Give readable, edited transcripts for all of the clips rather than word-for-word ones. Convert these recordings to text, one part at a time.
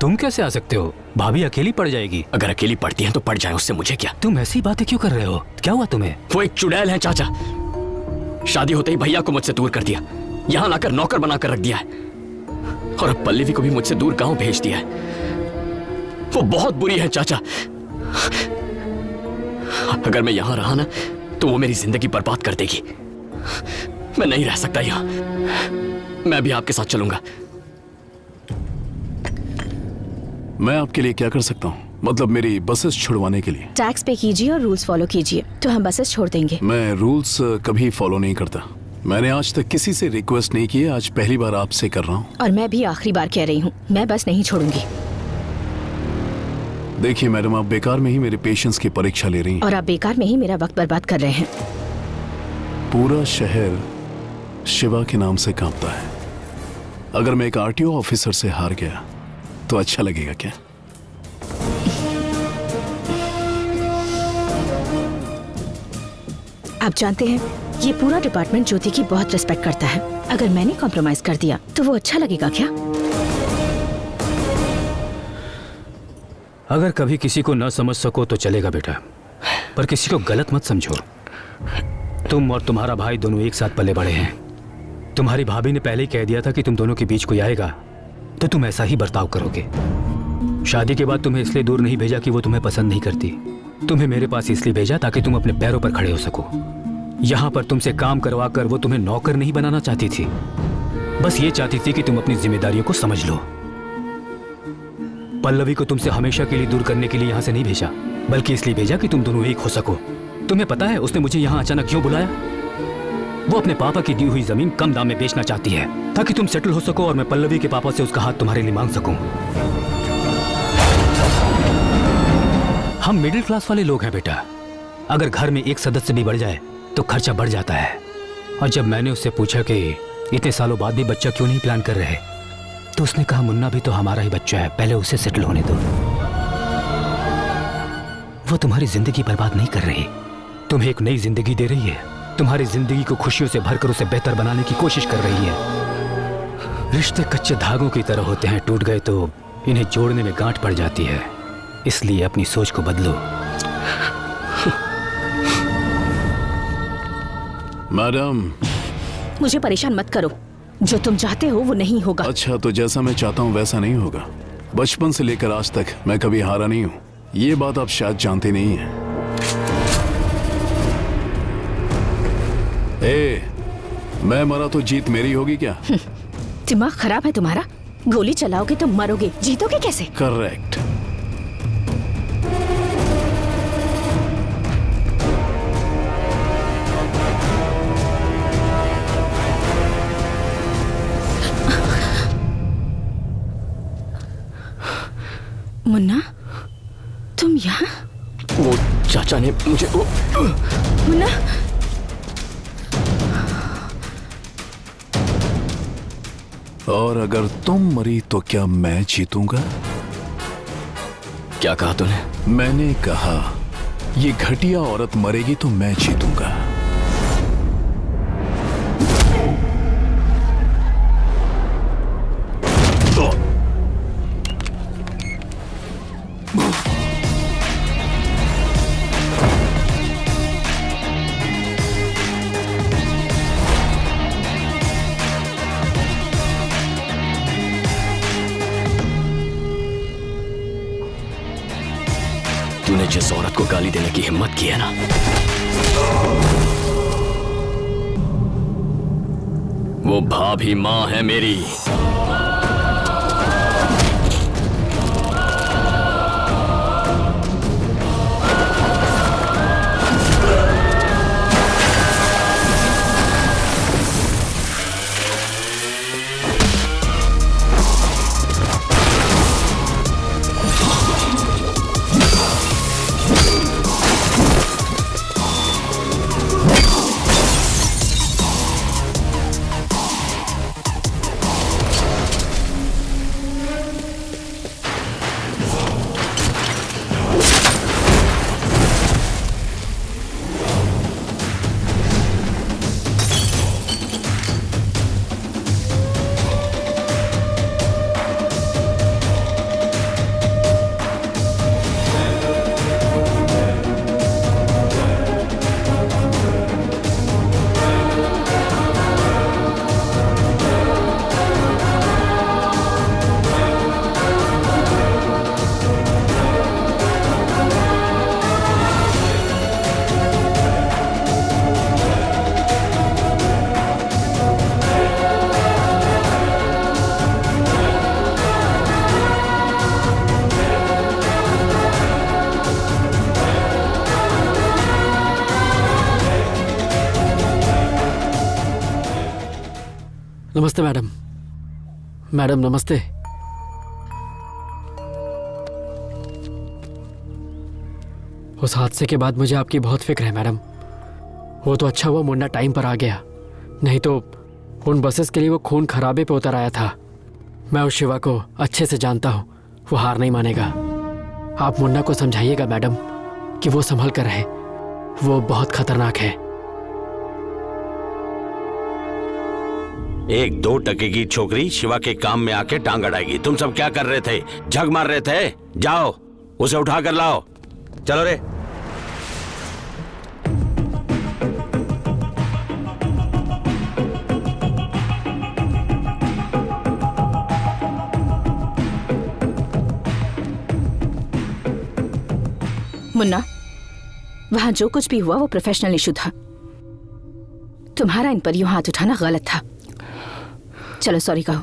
तुम कैसे आ सकते हो? भाभी अकेली पड़ जाएगी। अगर अकेली पड़ती है तो पड़ जाए, उससे मुझे क्या। तुम ऐसी बातें क्यों कर रहे हो? क्या हुआ तुम्हें? वो एक चुड़ैल है चाचा। शादी होते ही भैया को मुझसे दूर कर दिया, यहाँ लाकर नौकर बनाकर रख दिया है, और अब पल्लवी को भी मुझसे दूर गांव भेज दिया है। वो बहुत बुरी है चाचा। अगर मैं यहां रहा ना तो वो मेरी जिंदगी बर्बाद कर देगी। मैं नहीं रह सकता यहां। मैं भी आपके साथ चलूंगा। मैं आपके लिए क्या कर सकता हूँ? मतलब मेरी बसेस छुड़वाने के लिए? टैक्स पे कीजिए और रूल्स फॉलो कीजिए तो हम बसेस छोड़ देंगे। मैं रूल्स कभी फॉलो नहीं करता। मैंने आज तक किसी से रिक्वेस्ट नहीं की है, आज पहली बार आपसे कर रहा हूँ। और मैं भी आखिरी बार कह रही हूँ, मैं बस नहीं छोड़ूंगी। देखिए मैडम, आप बेकार में ही मेरे पेशेंस की परीक्षा ले रही हैं। और आप बेकार में ही मेरा वक्त बर्बाद कर रहे हैं। पूरा शहर शिवा के नाम से कांपता है। अगर मैं एक आरटीओ ऑफिसर से हार गया तो अच्छा लगेगा क्या? आप जानते हैं, ये पूरा डिपार्टमेंट ज्योति की बहुत रिस्पेक्ट करता है। अगर मैंने कॉम्प्रोमाइज कर दिया तो वो अच्छा लगेगा क्या? अगर कभी किसी को न समझ सको तो चलेगा बेटा, पर किसी को गलत मत समझो। तुम और तुम्हारा भाई दोनों एक साथ पले बड़े हैं। तुम्हारी भाभी ने पहले ही कह दिया था कि तुम दोनों के बीच कोई आएगा तो तुम ऐसा ही बर्ताव करोगे। शादी के बाद तुम्हें इसलिए दूर नहीं भेजा कि वो तुम्हें पसंद नहीं करती। तुम्हें मेरे पास इसलिए भेजा ताकि तुम अपने पैरों पर खड़े हो सको। यहाँ पर तुमसे काम करवा कर वो तुम्हें नौकर नहीं बनाना चाहती थी, बस ये चाहती थी कि तुम अपनी जिम्मेदारियों को समझ लो। पल्लवी को तुमसे हमेशा के लिए दूर करने के लिए यहाँ से नहीं भेजा, बल्कि इसलिए भेजा कि तुम दोनों एक हो सको। तुम्हें पता है उसने मुझे यहाँ अचानक क्यों बुलाया? वो अपने पापा की दी हुई जमीन कम दाम में बेचना चाहती है ताकि तुम सेटल हो सको और मैं पल्लवी के पापा से उसका हाथ तुम्हारे लिए मांग सकूं। हम मिडिल क्लास वाले लोग हैं बेटा। अगर घर में एक सदस्य भी बढ़ जाए तो खर्चा बढ़ जाता है। और जब मैंने उससे पूछा कि इतने सालों बाद भी बच्चा क्यों नहीं प्लान कर रहे, तो उसने कहा मुन्ना भी तो हमारा ही बच्चा है, पहले उसे सेटल होने दो। वो तुम्हारी जिंदगी बर्बाद नहीं कर रही, तुम्हें एक नई जिंदगी दे रही है। तुम्हारी जिंदगी को खुशियों से भरकर उसे बेहतर बनाने की कोशिश कर रही है। रिश्ते कच्चे धागों की तरह होते हैं, टूट गए तो इन्हें जोड़ने में गांठ पड़ जाती है। इसलिए अपनी सोच को बदलो। मैडम, मुझे परेशान मत करो। जो तुम चाहते हो वो नहीं होगा। अच्छा, तो जैसा मैं चाहता हूँ वैसा नहीं होगा। बचपन से लेकर आज तक मैं कभी हारा नहीं हूँ, ये बात आप शायद जानते नहीं हैं। मैं मरा तो जीत मेरी होगी क्या? दिमाग खराब है तुम्हारा? गोली चलाओगे तो मरोगे, जीतोगे कैसे? करेक्ट। मुन्ना, तुम यहाँ? वो चाचा ने मुझे मुन्ना, और अगर तुम मरी तो क्या मैं जीतूंगा? क्या कहा तूने? मैंने कहा ये घटिया औरत मरेगी तो मैं जीतूंगा। तूने जिस औरत को गाली देने की हिम्मत की है ना, वो भाभी मां है मेरी। नमस्ते मैडम। मैडम नमस्ते। उस हादसे के बाद मुझे आपकी बहुत फिक्र है मैडम। वो तो अच्छा हुआ मुन्ना टाइम पर आ गया, नहीं तो उन बसेस के लिए वो खून खराबे पे उतर आया था। मैं उस शिवा को अच्छे से जानता हूँ, वो हार नहीं मानेगा। आप मुन्ना को समझाइएगा मैडम कि वो संभल कर रहे, वो बहुत खतरनाक है। 1-2 टके की छोकरी शिवा के काम में आके टांग अड़ाएगी। तुम सब क्या कर रहे थे? झग मार रहे थे? जाओ उसे उठा कर लाओ। चलो रे। मुन्ना, वहां जो कुछ भी हुआ वो प्रोफेशनल इशू था। तुम्हारा इन पर यूं हाथ उठाना गलत था। चलो सॉरी कहो।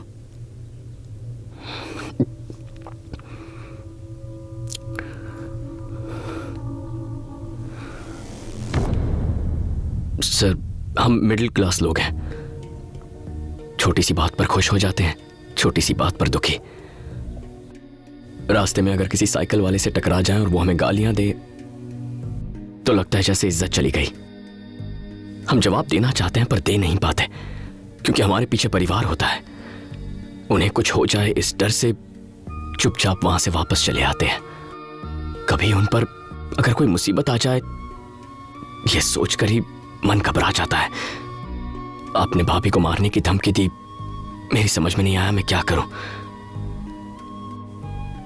सर, हम मिडिल क्लास लोग हैं। छोटी सी बात पर खुश हो जाते हैं, छोटी सी बात पर दुखी। रास्ते में अगर किसी साइकिल वाले से टकरा जाए और वो हमें गालियां दे तो लगता है जैसे इज्जत चली गई। हम जवाब देना चाहते हैं पर दे नहीं पाते, क्योंकि हमारे पीछे परिवार होता है। उन्हें कुछ हो जाए इस डर से चुपचाप वहां से वापस चले आते हैं। कभी उन पर अगर कोई मुसीबत आ जाए ये सोचकर ही मन घबरा जाता है। आपने भाभी को मारने की धमकी दी, मेरी समझ में नहीं आया मैं क्या करूं।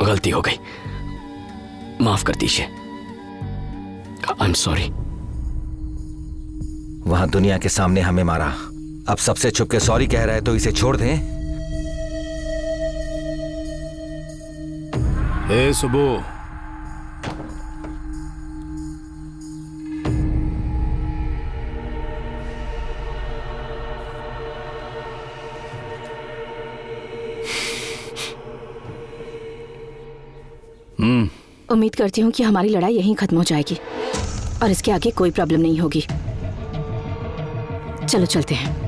गलती हो गई, माफ कर दीजिए। I am sorry. वहां दुनिया के सामने हमें मारा, अब सबसे छुप के सॉरी कह रहा है तो इसे छोड़ दें? ए सुबो, उम्मीद करती हूँ कि हमारी लड़ाई यहीं खत्म हो जाएगी और इसके आगे कोई प्रॉब्लम नहीं होगी। चलो चलते हैं।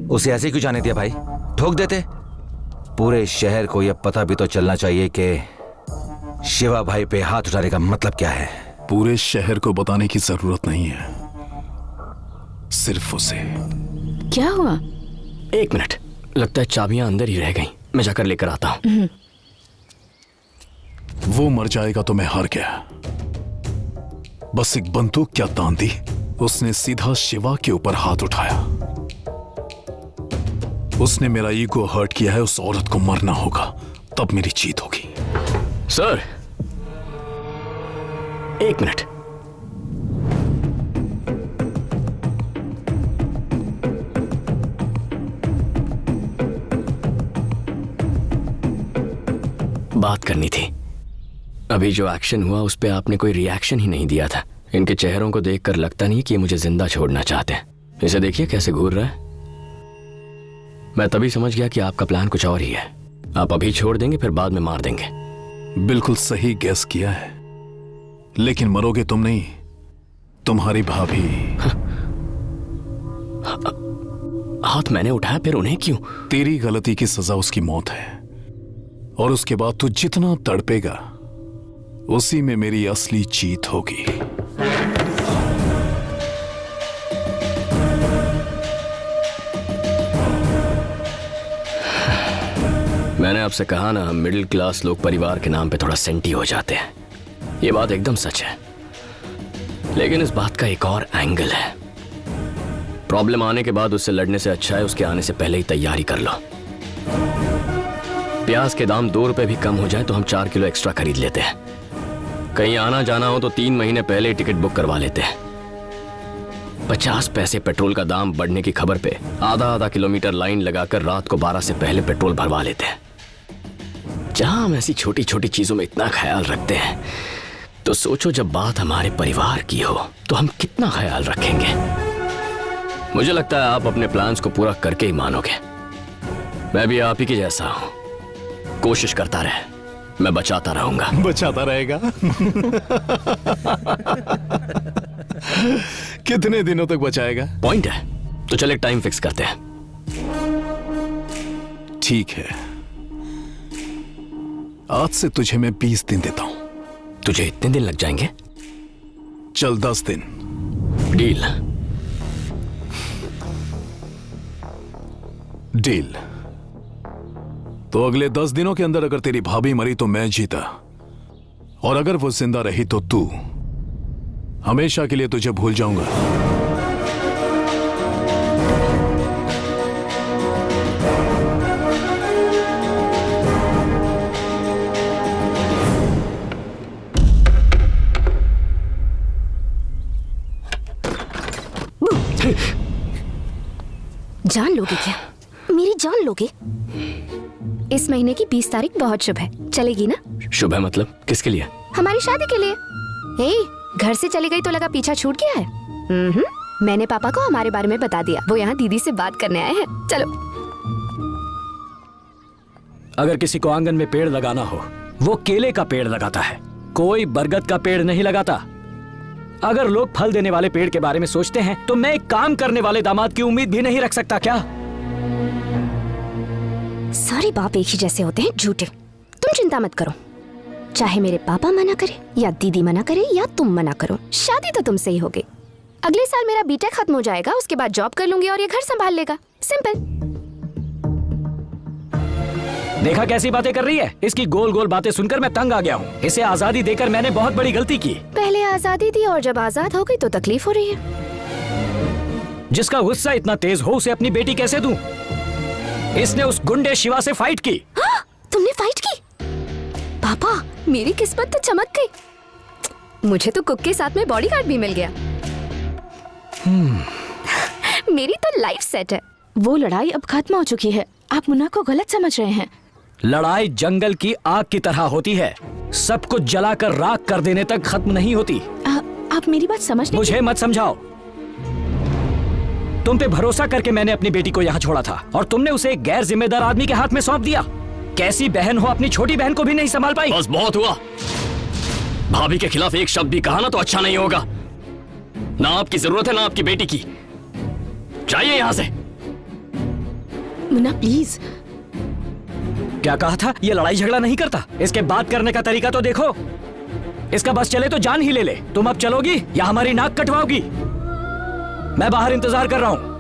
उसे ऐसे क्यों जाने दिया भाई? ठोक देते। पूरे शहर को यह पता भी तो चलना चाहिए कि शिवा भाई पे हाथ उठाने का मतलब क्या है। पूरे शहर को बताने की जरूरत नहीं है, सिर्फ उसे। क्या हुआ? 1 मिनट, लगता है चाबियां अंदर ही रह गईं। मैं जाकर लेकर आता हूं। वो मर जाएगा तो मैं हार गया। बस एक बंदूक क्या तान दी, उसने सीधा शिवा के ऊपर हाथ उठाया। उसने मेरा ईगो हर्ट किया है, उस औरत को मरना होगा, तब मेरी जीत होगी। Sir 1 minute. बात करनी थी। अभी जो एक्शन हुआ उस पे आपने कोई रिएक्शन ही नहीं दिया था। इनके चेहरों को देखकर लगता नहीं कि ये मुझे जिंदा छोड़ना चाहते हैं। इसे देखिए कैसे घूर रहा है। मैं तभी समझ गया कि आपका प्लान कुछ और ही है। आप अभी छोड़ देंगे फिर बाद में मार देंगे। बिल्कुल सही गैस किया है, लेकिन मरोगे तुम नहीं, तुम्हारी भाभी। हाथ मैंने उठाया, फिर उन्हें क्यों? तेरी गलती की सजा उसकी मौत है, और उसके बाद तू जितना तड़पेगा उसी में मेरी असली जीत होगी। मैंने आपसे कहा ना, हम मिडिल क्लास लोग परिवार के नाम पे थोड़ा सेंटी हो जाते हैं। ये बात एकदम सच है, लेकिन इस बात का एक और एंगल है। प्रॉब्लम आने के बाद उससे लड़ने से अच्छा है उसके आने से पहले ही तैयारी कर लो। प्याज के दाम 2 रुपए भी कम हो जाए तो हम 4 किलो एक्स्ट्रा खरीद लेते हैं। कहीं आना जाना हो तो 3 महीने पहले ही टिकट बुक करवा लेते हैं। 50 पैसे पेट्रोल का दाम बढ़ने की खबर पे आधा किलोमीटर लाइन लगाकर रात को 12 से पहले पेट्रोल भरवा लेते हैं। जहां हम ऐसी छोटी छोटी चीजों में इतना ख्याल रखते हैं, तो सोचो जब बात हमारे परिवार की हो तो हम कितना ख्याल रखेंगे। मुझे लगता है आप अपने प्लान्स को पूरा करके ही मानोगे। मैं भी आप ही के जैसा हूं, कोशिश करता रहे, मैं बचाता रहूंगा। बचाता रहेगा। कितने दिनों तक बचाएगा? पॉइंट है, तो चले टाइम फिक्स करते हैं। ठीक है, आज से तुझे मैं 20 दिन देता हूं। तुझे इतने दिन लग जाएंगे? चल 10 दिन। डील। डील। तो अगले 10 दिनों के अंदर अगर तेरी भाभी मरी तो मैं जीता, और अगर वो जिंदा रही तो तू। हमेशा के लिए तुझे भूल जाऊंगा। जान लोगे क्या? मेरी जान लोगे? इस महीने की 20 तारीख बहुत शुभ है, चलेगी ना? शुभ है मतलब किसके लिए? हमारी शादी के लिए। हे, घर से चली गई तो लगा पीछा छूट गया है। मैंने पापा को हमारे बारे में बता दिया, वो यहाँ दीदी से बात करने आए हैं। चलो। अगर किसी को आंगन में पेड़ लगाना हो, वो केले का पेड़ लगाता है, कोई बरगद का पेड़ नहीं लगाता। अगर लोग फल देने वाले पेड़ के बारे में सोचते हैं तो मैं एक काम करने वाले दामाद की उम्मीद भी नहीं रख सकता क्या? सारे बाप एक ही जैसे होते हैं, झूठे। तुम चिंता मत करो, चाहे मेरे पापा मना करे या दीदी मना करे या तुम मना करो, शादी तो तुमसे ही होगी। अगले साल मेरा बीटेक खत्म हो जाएगा, उसके बाद जॉब कर लूंगी और ये घर संभाल लेगा। सिंपल। देखा कैसी बातें कर रही है? इसकी गोल गोल बातें सुनकर मैं तंग आ गया हूँ। इसे आजादी देकर मैंने बहुत बड़ी गलती की। पहले आजादी दी और जब आजाद हो गई तो तकलीफ हो रही है। जिसका गुस्सा इतना तेज हो उसे अपनी बेटी कैसे दूं? इसने उस गुंडे शिवा से फाइट की। हाँ, तुमने फाइट की? पापा, मेरी किस्मत तो चमक गई। मुझे तो कुक के साथ में बॉडीगार्ड भी मिल गया। मेरी तो लाइफ सेट है। वो लड़ाई अब खत्म हो चुकी है, आप मुन्ना को गलत समझ रहे हैं। लड़ाई जंगल की आग की तरह होती है, सब कुछ जलाकर राख कर देने तक खत्म नहीं होती। आप मेरी बात समझ नहीं। मुझे मत समझाओ। तुम पे भरोसा करके मैंने अपनी बेटी को यहाँ छोड़ा था और तुमने उसे एक गैर जिम्मेदार आदमी के हाथ में सौंप दिया। कैसी बहन हो, अपनी छोटी बहन को भी नहीं संभाल पाई। बस बहुत हुआ। भाभी के खिलाफ एक शब्द भी कहा ना तो अच्छा नहीं होगा। ना आपकी जरूरत है ना आपकी बेटी की। जाइए यहाँ से। मुन्ना प्लीज। क्या कहा था? ये लड़ाई झगड़ा नहीं करता। इसके बात करने का तरीका तो देखो। इसका बस चले तो जान ही ले ले। तुम अब चलोगी या हमारी नाक कटवाओगी? मैं बाहर इंतजार कर रहा हूँ।